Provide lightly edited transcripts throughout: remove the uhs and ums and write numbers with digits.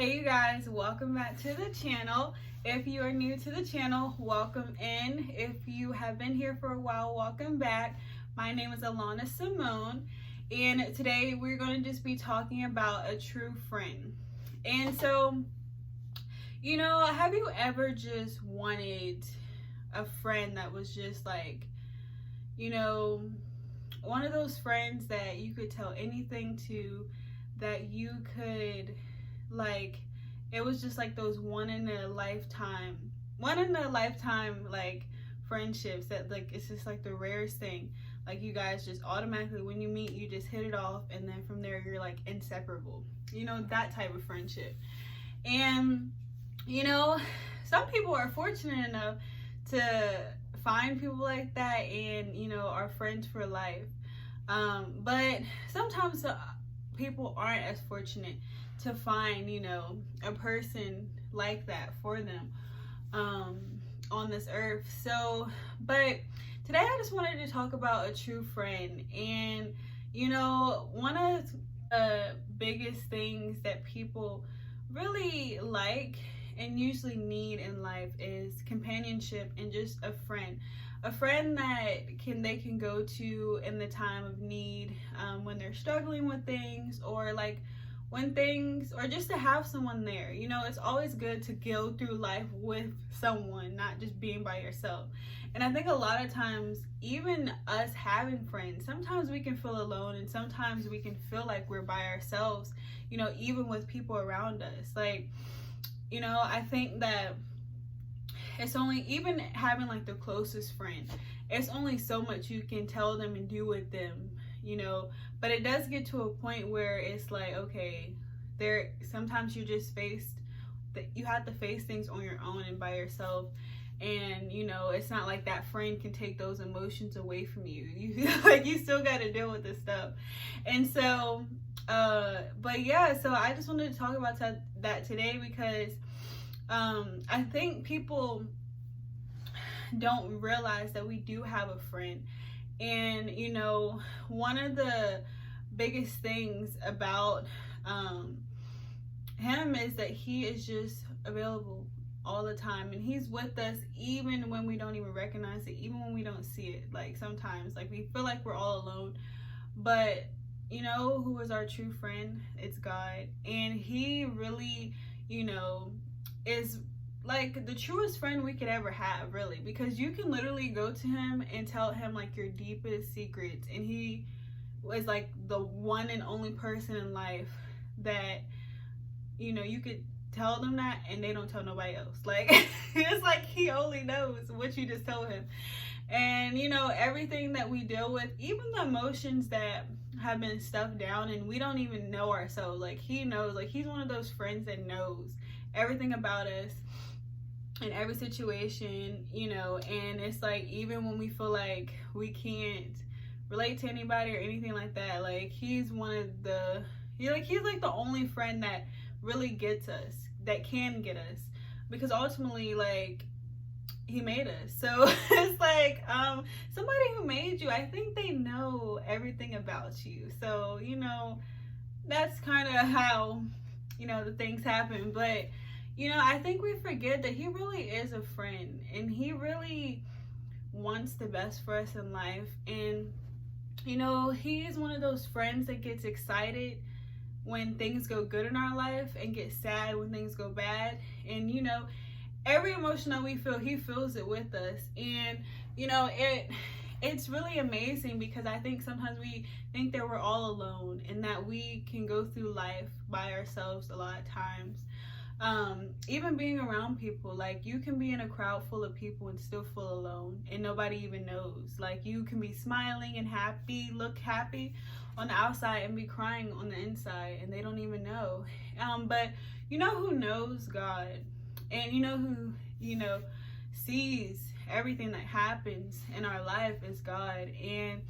Hey you guys, welcome back to the channel. If you are new to the channel, welcome in. If you have been here for a while, welcome back. My name is Alana Simone, and today we're going to just be talking about a true friend. And so, have you ever just wanted a friend that was just like, one of those friends that you could tell anything to, that you could, it was just like those one in a lifetime like friendships that like it's just like the rarest thing. Like you guys just automatically, when you meet, you just hit it off, and then from there you're like inseparable, that type of friendship. And some people are fortunate enough to find people like that and are friends for life, but sometimes people aren't as fortunate to find a person like that for them on this earth. But today I just wanted to talk about a true friend. And one of the biggest things that people really like and usually need in life is companionship, and just a friend that they can go to in the time of need, when they're struggling with things, or or just to have someone there. It's always good to go through life with someone, not just being by yourself. And I think a lot of times, even us having friends, sometimes we can feel alone, and sometimes we can feel like we're by ourselves, even with people around us. I think that it's only, even having like the closest friend, it's only so much you can tell them and do with them, but it does get to a point where it's like, okay, sometimes you just you have to face things on your own and by yourself. And it's not like that friend can take those emotions away from you. You still got to deal with this stuff. And so but yeah, so I just wanted to talk about that today, because I think people don't realize that we do have a friend. And one of the biggest things about him is that he is just available all the time, and he's with us even when we don't even recognize it, even when we don't see it. Like sometimes, like, we feel like we're all alone, but who is our true friend? It's God. And he really is like the truest friend we could ever have, really, because you can literally go to him and tell him like your deepest secrets, and he was like the one and only person in life that you could tell them that and they don't tell nobody else. Like it's like he only knows what you just told him. And everything that we deal with, even the emotions that have been stuffed down and we don't even know ourselves, like he knows. Like he's one of those friends that knows everything about us in every situation, and it's like, even when we feel like we can't relate to anybody or anything like that, like he's like the only friend that really gets us, that can get us, because ultimately, like, he made us. So it's like somebody who made you, I think they know everything about you. So that's kind of how the things happen. But I think we forget that he really is a friend, and he really wants the best for us in life. And he is one of those friends that gets excited when things go good in our life and gets sad when things go bad. And every emotion that we feel, he feels it with us. And it's really amazing, because I think sometimes we think that we're all alone and that we can go through life by ourselves a lot of times. Even being around people, like you can be in a crowd full of people and still feel alone, and nobody even knows. Like you can be smiling and happy, look happy on the outside, and be crying on the inside, and they don't even know. But who knows? God. And who sees everything that happens in our life is God. And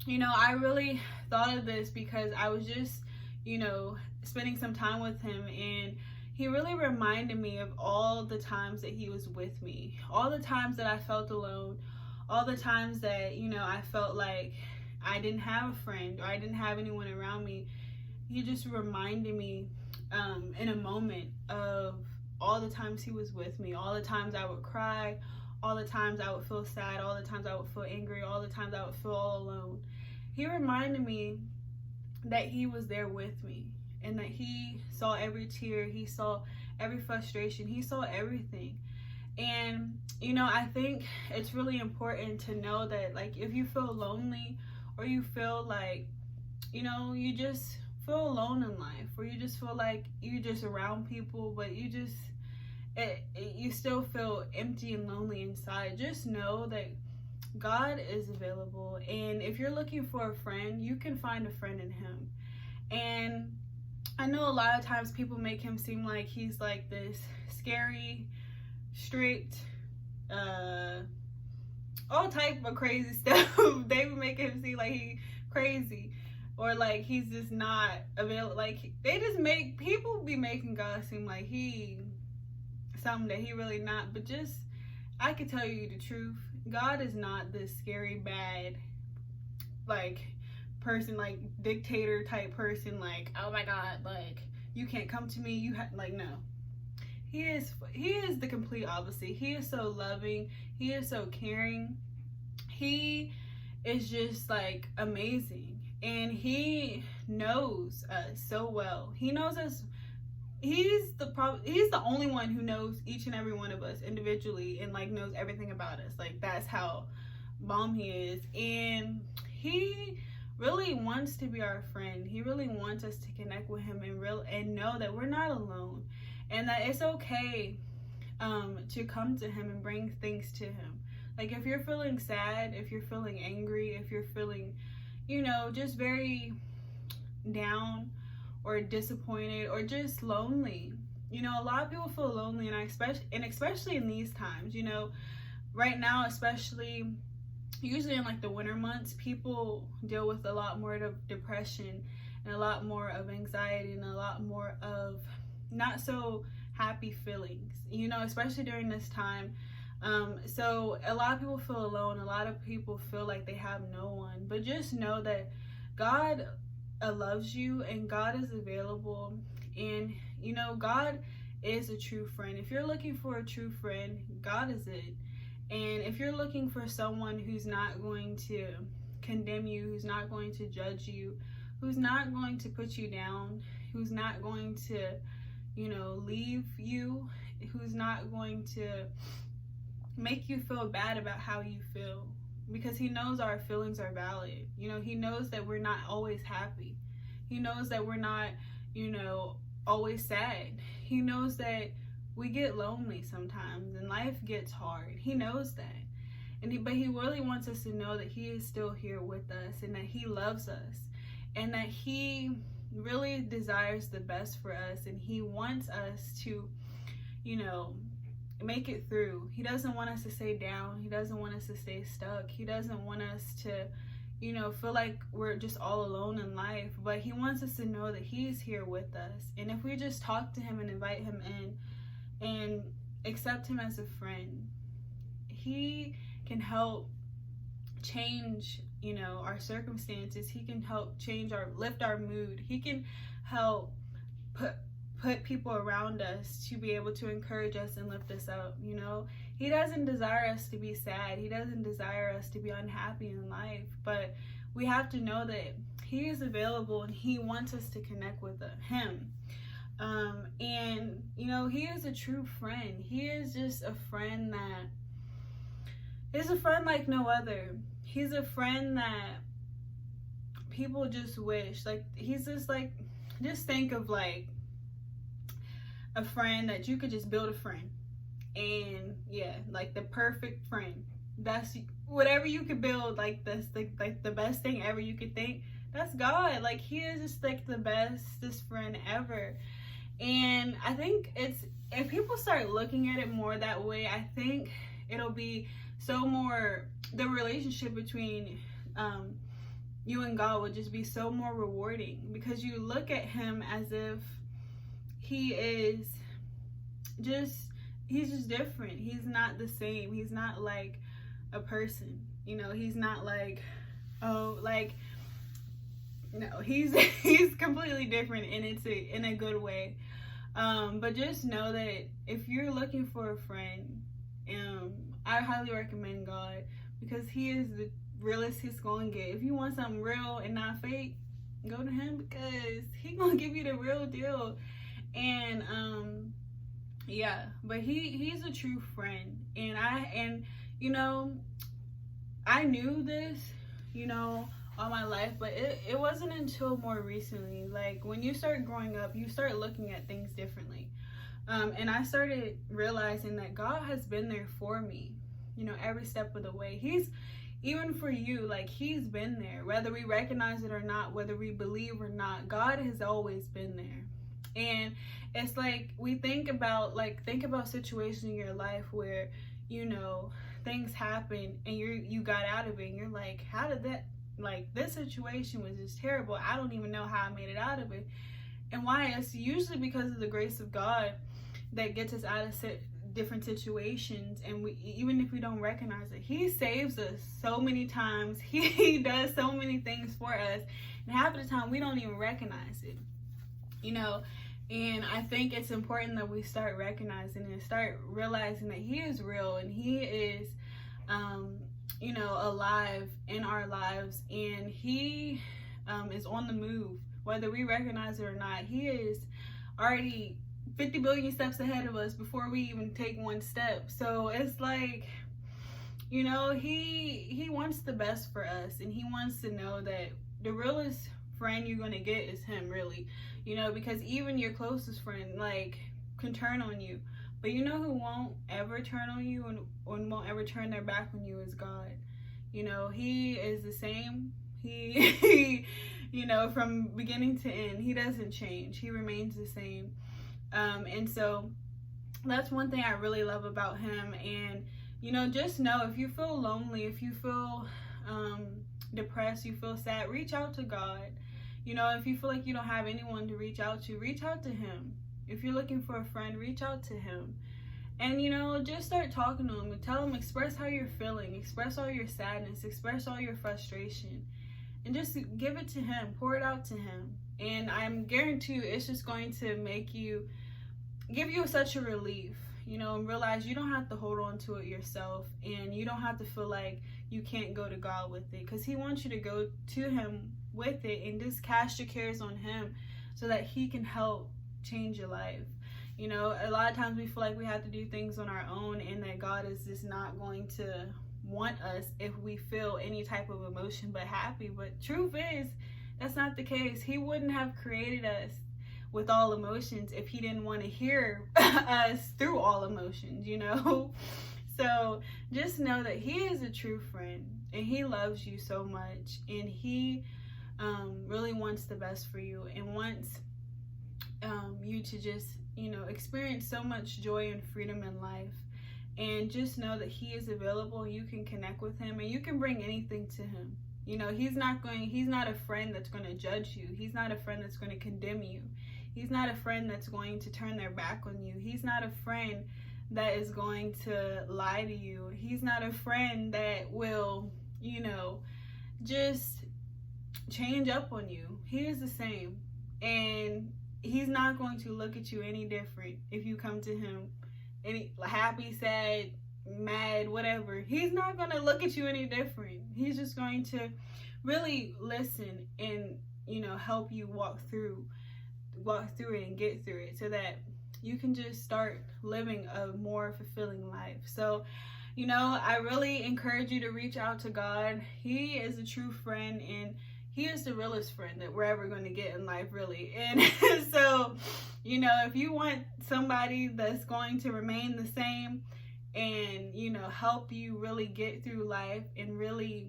I really thought of this because I was just spending some time with him, and he really reminded me of all the times that he was with me, all the times that I felt alone, all the times that I felt like I didn't have a friend or I didn't have anyone around me. He just reminded me in a moment of all the times he was with me, all the times I would cry, all the times I would feel sad, all the times I would feel angry, all the times I would feel all alone. He reminded me that he was there with me, and that he saw every tear, he saw every frustration, he saw everything. And I think it's really important to know that, like, if you feel lonely, or you feel like you just feel alone in life, or you just feel like you're just around people, but you still feel empty and lonely inside, just know that God is available. And if you're looking for a friend, you can find a friend in him. And I know a lot of times people make him seem like he's like this scary, strict, all type of crazy stuff. They make him seem like he's crazy, or like he's just not available. Like, they just make people be making God seem like he something that he really not. But just, I can tell you the truth, God is not this scary, bad, like, person, like dictator type person, like, oh my God, like, you can't come to me, like, no. He is the complete opposite. He is so loving, he is so caring, he is just like amazing, and he knows us so well. He knows us. He's the only one who knows each and every one of us individually, and like knows everything about us. Like, that's how bomb he is. And he really wants to be our friend. He really wants us to connect with him and know that we're not alone, and that it's okay to come to him and bring things to him. Like, if you're feeling sad, if you're feeling angry, if you're feeling just very down or disappointed or just lonely, a lot of people feel lonely, and especially in these times, right now, especially usually in like the winter months, people deal with a lot more of depression and a lot more of anxiety and a lot more of not so happy feelings, especially during this time. So a lot of people feel alone. A lot of people feel like they have no one. But just know that God loves you, and God is available, and God is a true friend. If you're looking for a true friend, God is it. And if you're looking for someone who's not going to condemn you, who's not going to judge you, who's not going to put you down, who's not going to leave you, who's not going to make you feel bad about how you feel, because he knows our feelings are valid. He knows that we're not always happy. He knows that we're not always sad. He knows that we get lonely sometimes and life gets hard. He knows that. But he really wants us to know that he is still here with us, and that he loves us, and that he really desires the best for us, and he wants us to make it through. He doesn't want us to stay down. He doesn't want us to stay stuck. He doesn't want us to feel like we're just all alone in life. But he wants us to know that he's here with us, and if we just talk to him and invite him in and accept him as a friend, he can help change our circumstances. He can help lift our mood. He can help put people around us to be able to encourage us and lift us up. He doesn't desire us to be sad. He doesn't desire us to be unhappy in life. But we have to know that he is available, and he wants us to connect with him. And he is a true friend. He is just a friend that is a friend like no other. He's a friend that people just wish, like, he's just like, just think of like a friend that you could just build a friend, and like the perfect friend. That's whatever you could build, like that's like the best thing ever you could think. That's God. Like, he is just like the bestest friend ever. And I think if people start looking at it more that way, I think it'll be the relationship between you and God would just be so more rewarding, because you look at him as if he's just different. He's not the same. He's not like a person, he's not like, no, he's completely different, and it's in a good way. But just know that if you're looking for a friend, I highly recommend God, because he is the realest he's gonna get. If you want something real and not fake, go to him, because he gonna give you the real deal. And yeah, but he's a true friend. And you know, I knew this, you know, all my life, but it wasn't until more recently, like when you start growing up, you start looking at things differently. And I started realizing that God has been there for me, you know, every step of the way. He's, even for you, like he's been there, whether we recognize it or not, whether we believe or not. God has always been there. And it's like, we think about situations in your life where, you know, things happen and you got out of it, and you're like, how did that, like, this situation was just terrible, I don't even know how I made it out of it. And why? It's usually because of the grace of God that gets us out of different situations. And we, even if we don't recognize it, he saves us so many times. He does so many things for us, and half of the time we don't even recognize it, you know. And I think it's important that we start recognizing and start realizing that he is real, and he is you know, alive in our lives, and he is on the move, whether we recognize it or not. He is already 50 billion steps ahead of us before we even take one step. So it's like, you know, he wants the best for us, and he wants to know that the realest friend you're going to get is him, really, you know, because even your closest friend, like, can turn on you. But you know who won't ever turn on you and won't ever turn their back on you is God. You know, he is the same. He you know, from beginning to end, he doesn't change. He remains the same. And so that's one thing I really love about him. And, you know, just know, if you feel lonely, if you feel depressed, you feel sad, reach out to God. You know, if you feel like you don't have anyone to reach out to him. If you're looking for a friend, reach out to him. And, you know, just start talking to him and tell him, express how you're feeling, express all your sadness, express all your frustration, and just give it to him, pour it out to him. And I'm guarantee you, it's just going to give you such a relief, you know, and realize you don't have to hold on to it yourself, and you don't have to feel like you can't go to God with it, because he wants you to go to him with it and just cast your cares on him so that he can help change your life. You know, a lot of times we feel like we have to do things on our own, and that God is just not going to want us if we feel any type of emotion but happy. But truth is, that's not the case. He wouldn't have created us with all emotions if he didn't want to hear us through all emotions, you know. So just know that he is a true friend, and he loves you so much, and he really wants the best for you, and wants you to just, you know, experience so much joy and freedom in life. And just know that he is available. You can connect with him, and you can bring anything to him. You know, he's not a friend that's going to judge you. He's not a friend that's going to condemn you. He's not a friend that's going to turn their back on you. He's not a friend that is going to lie to you. He's not a friend that will, you know, just change up on you. He is the same. And he's not going to look at you any different if you come to him any happy, sad, mad, whatever. He's not going to look at you any different. He's just going to really listen and, you know, help you walk through it and get through it, so that you can just start living a more fulfilling life. So, you know, I really encourage you to reach out to God. He is a true friend, and he is the realest friend that we're ever going to get in life, really. And so, you know, if you want somebody that's going to remain the same and, you know, help you really get through life and really,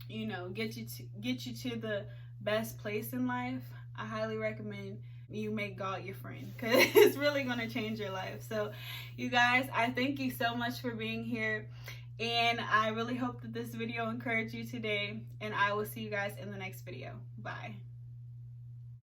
you know, get you to the best place in life, I highly recommend you make God your friend, because it's really going to change your life. So, you guys, I thank you so much for being here. And I really hope that this video encouraged you today. And I will see you guys in the next video. Bye.